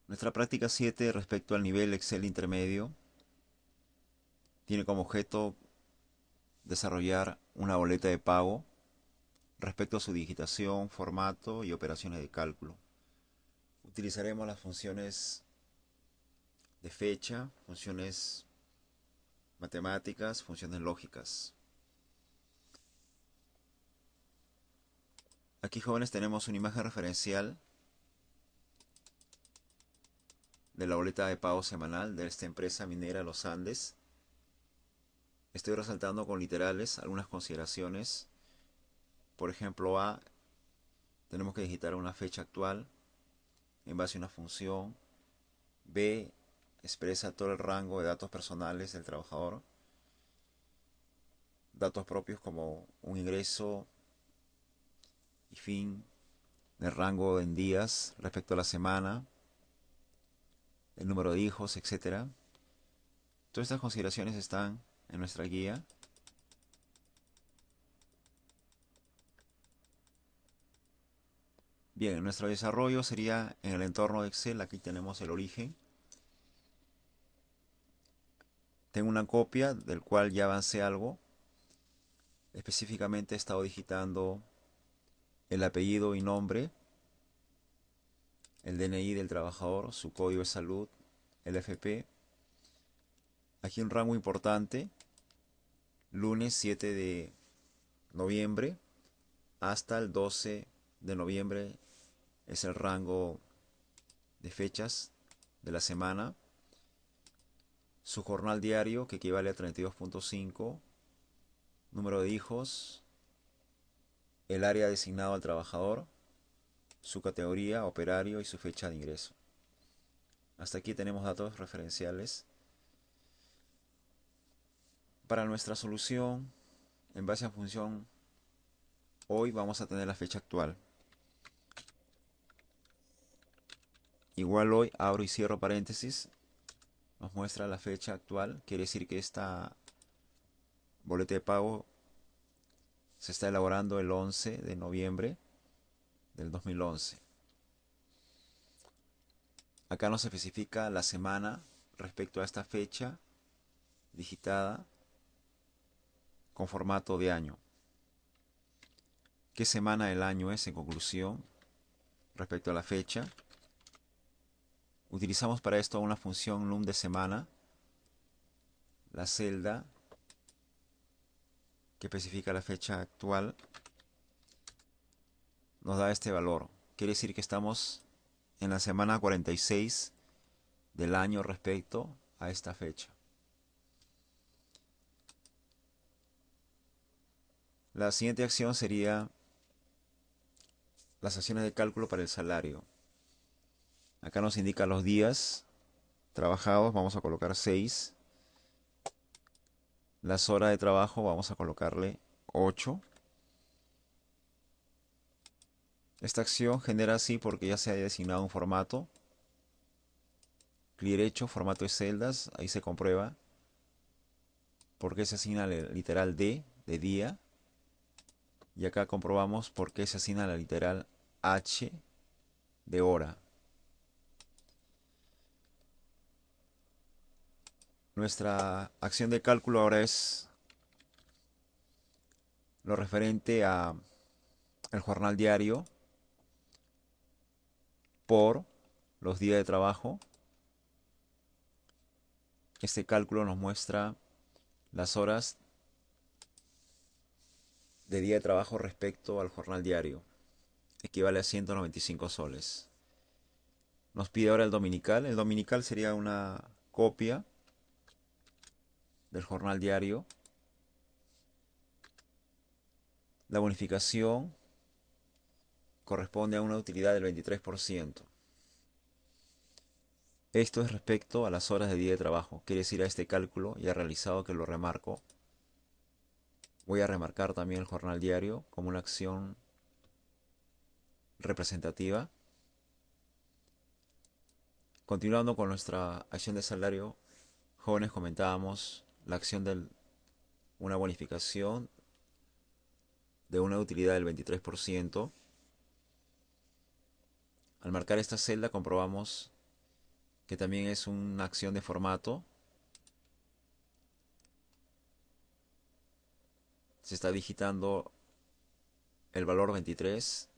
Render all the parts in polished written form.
Nuestra práctica 7 respecto al nivel Excel intermedio tiene como objeto desarrollar una boleta de pago respecto a su digitación, formato y operaciones de cálculo. Utilizaremos las funciones de fecha, funciones matemáticas, funciones lógicas. Aquí, jóvenes, tenemos una imagen referencial de la boleta de pago semanal de esta empresa minera Los Andes. Estoy resaltando con literales algunas consideraciones. Por ejemplo, A, tenemos que digitar una fecha actual en base a una función. B, expresa todo el rango de datos personales del trabajador. Datos propios como un ingreso y fin, el rango en días respecto a la semana, el número de hijos, etc. Todas estas consideraciones están en nuestra guía. Bien, nuestro desarrollo sería en el entorno de Excel. Aquí tenemos el origen. Tengo una copia del cual ya avancé algo. Específicamente he estado digitando el apellido y nombre, el DNI del trabajador, su código de salud, el FP. Aquí un rango importante, lunes 7 de noviembre hasta el 12 de noviembre es el rango de fechas de la semana. Su jornal diario, que equivale a 32.5, número de hijos, el área designado al trabajador, su categoría, operario y su fecha de ingreso. Hasta aquí tenemos datos referenciales. Para nuestra solución, en base a función, hoy vamos a tener la fecha actual. Igual hoy, abro y cierro paréntesis, nos muestra la fecha actual. Quiere decir que esta boleta de pago se está elaborando el 11 de noviembre del 2011. Acá nos especifica la semana respecto a esta fecha digitada con formato de año. ¿Qué semana del año es en conclusión respecto a la fecha? Utilizamos para esto una función num de semana, la celda que especifica la fecha actual nos da este valor. Quiere decir que estamos en la semana 46 del año respecto a esta fecha. La siguiente acción sería las acciones de cálculo para el salario. Acá nos indica los días trabajados, vamos a colocar 6. Las horas de trabajo vamos a colocarle 8. Esta acción genera así porque ya se ha designado un formato. Clear hecho, formato de celdas, ahí se comprueba por qué se asigna el literal D de día. Y acá comprobamos por qué se asigna la literal H de hora. Nuestra acción de cálculo ahora es lo referente a el jornal diario por los días de trabajo. Este cálculo nos muestra las horas de día de trabajo respecto al jornal diario. Equivale a 195 soles. Nos pide ahora el dominical. El dominical sería una copia del jornal diario. La bonificación corresponde a una utilidad del 23%. Esto es respecto a las horas de día de trabajo. Quiere decir a este cálculo ya realizado que lo remarco. Voy a remarcar también el jornal diario como una acción representativa. Continuando con nuestra acción de salario, jóvenes, comentábamos la acción de una bonificación de una utilidad del 23%. Al marcar esta celda comprobamos que también es una acción de formato. Se está digitando el valor 23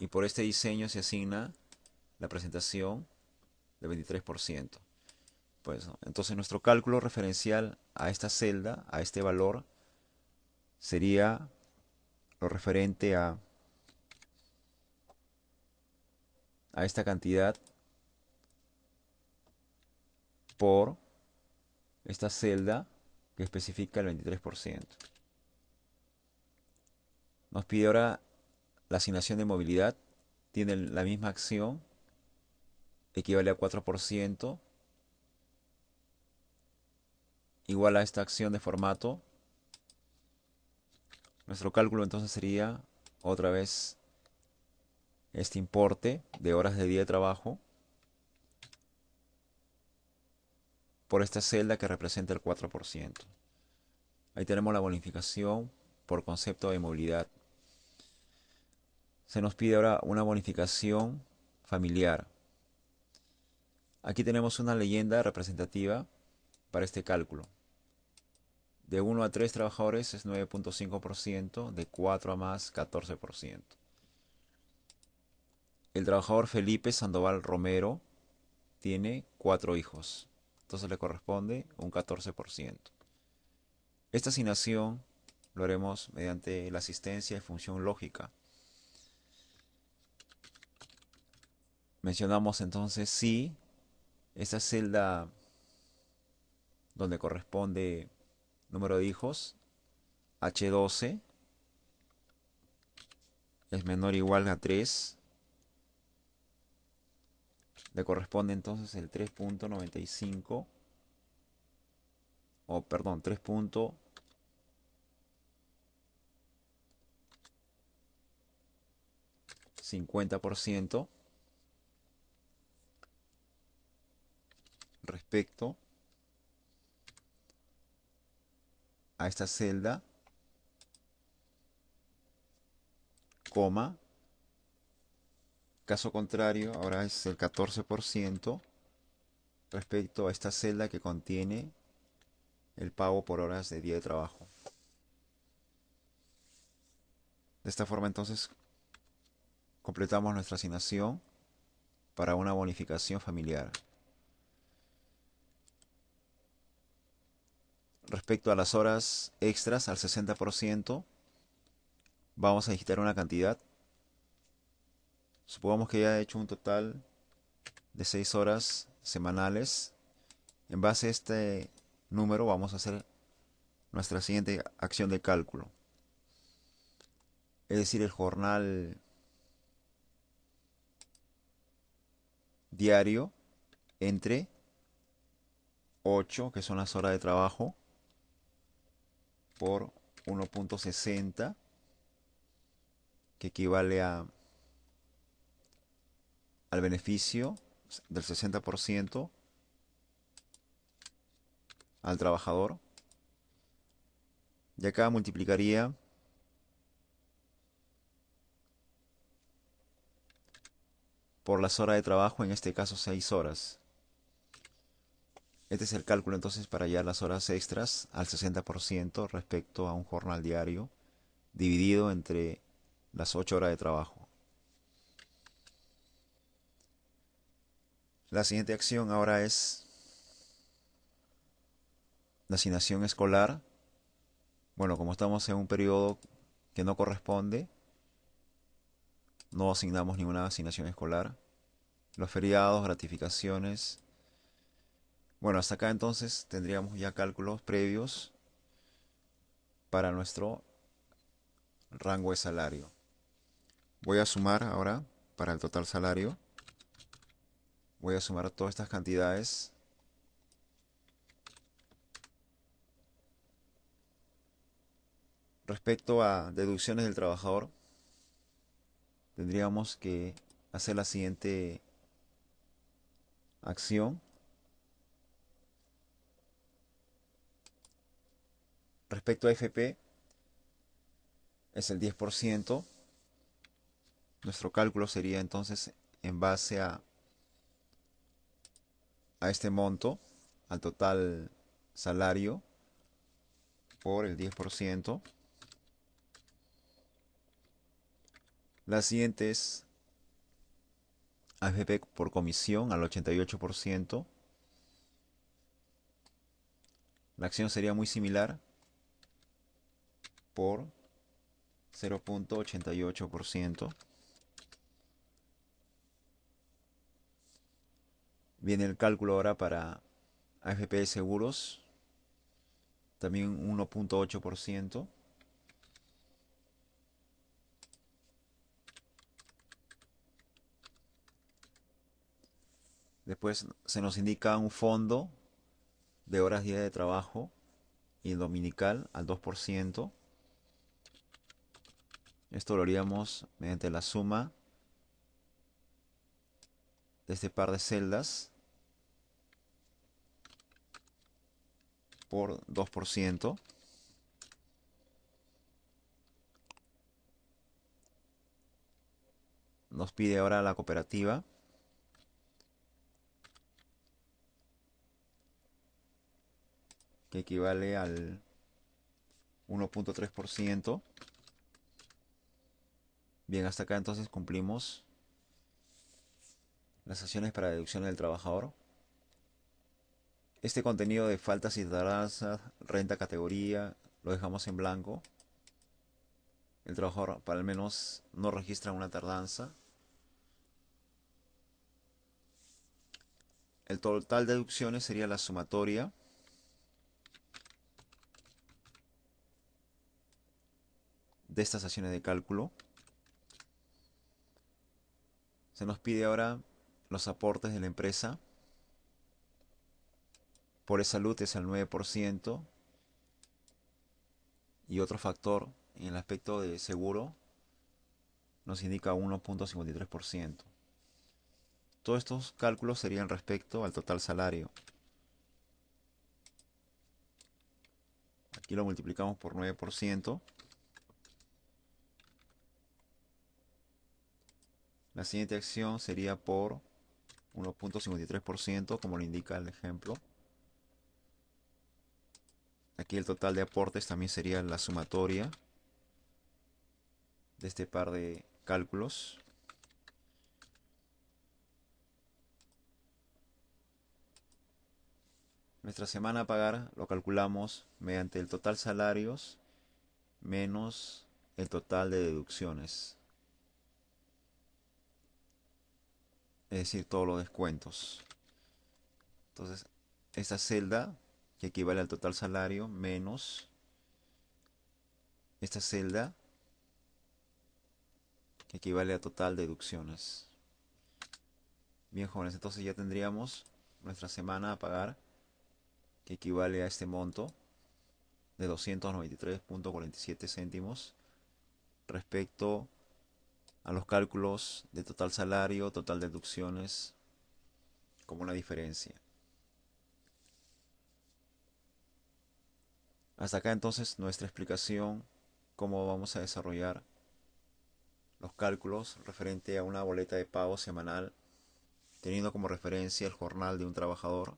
y por este diseño se asigna la presentación de 23%. Pues, ¿no? Entonces nuestro cálculo referencial a esta celda, a este valor, sería lo referente a esta cantidad por esta celda que especifica el 23%. Nos pide ahora la asignación de movilidad. Tiene la misma acción, equivale a 4%, igual a esta acción de formato. Nuestro cálculo entonces sería otra vez este importe de horas de día de trabajo por esta celda que representa el 4%. Ahí tenemos la bonificación por concepto de movilidad. Se nos pide ahora una bonificación familiar. Aquí tenemos una leyenda representativa para este cálculo. De 1 a 3 trabajadores es 9.5%, de 4 a más 14%. El trabajador Felipe Sandoval Romero tiene 4 hijos, entonces le corresponde un 14%. Esta asignación lo haremos mediante la asistencia de función lógica. Mencionamos entonces si esta celda donde corresponde número de hijos, H12, es menor o igual a 3, le corresponde entonces el 3.95, o perdón, 3.50% respecto a esta celda, coma, caso contrario, ahora es el 14% respecto a esta celda que contiene el pago por horas de día de trabajo. De esta forma entonces completamos nuestra asignación para una bonificación familiar. Respecto a las horas extras al 60%, vamos a digitar una cantidad. Supongamos que ya he hecho un total de 6 horas semanales. En base a este número vamos a hacer nuestra siguiente acción de cálculo. Es decir, el jornal diario entre 8, que son las horas de trabajo, por 1.60, que equivale al beneficio del 60% al trabajador. Y acá multiplicaría por las horas de trabajo, en este caso 6 horas. Este es el cálculo entonces para hallar las horas extras al 60% respecto a un jornal diario dividido entre las 8 horas de trabajo. La siguiente acción ahora es la asignación escolar. Bueno, como estamos en un periodo que no corresponde, no asignamos ninguna asignación escolar. Los feriados, gratificaciones. Bueno, hasta acá entonces tendríamos ya cálculos previos para nuestro rango de salario. Voy a sumar ahora para el total salario. Voy a sumar todas estas cantidades. Respecto a deducciones del trabajador, tendríamos que hacer la siguiente acción. Respecto a FP, es el 10%. Nuestro cálculo sería entonces en base a este monto, al total salario por el 10%. La siguiente es AFP por comisión al 88%. La acción sería muy similar por 0.88%. Viene el cálculo ahora para AFP de seguros, también 1.8%. Después se nos indica un fondo de horas día de trabajo y dominical al 2%. Esto lo haríamos mediante la suma de este par de celdas por 2%. Nos pide ahora la cooperativa. Que equivale al 1.3%. Bien, hasta acá entonces cumplimos las acciones para deducción del trabajador. Este contenido de faltas y tardanzas, renta categoría, lo dejamos en blanco. El trabajador para al menos no registra una tardanza. El total de deducciones sería la sumatoria de estas acciones de cálculo. Se nos pide ahora los aportes de la empresa. Por salud es al 9%. Y otro factor en el aspecto de seguro nos indica 1.53%. Todos estos cálculos serían respecto al total salario. Aquí lo multiplicamos por 9%. La siguiente acción sería por 1.53%, como lo indica el ejemplo. Aquí el total de aportes también sería la sumatoria de este par de cálculos. Nuestra semana a pagar lo calculamos mediante el total salarios menos el total de deducciones. Es decir, todos los descuentos. Entonces, esta celda, que equivale al total salario, menos esta celda, que equivale a total deducciones. Bien, jóvenes, entonces ya tendríamos nuestra semana a pagar, que equivale a este monto de 293.47 céntimos respecto a los cálculos de total salario, total deducciones, como una diferencia. Hasta acá entonces nuestra explicación, cómo vamos a desarrollar los cálculos referente a una boleta de pago semanal, teniendo como referencia el jornal de un trabajador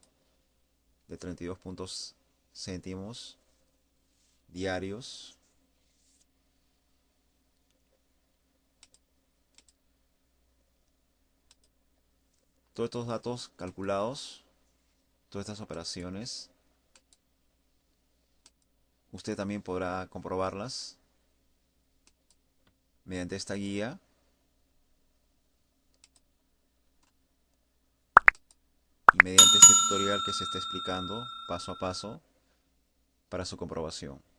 de 32 céntimos diarios. Todos estos datos calculados, todas estas operaciones, usted también podrá comprobarlas mediante esta guía y mediante este tutorial que se está explicando paso a paso para su comprobación.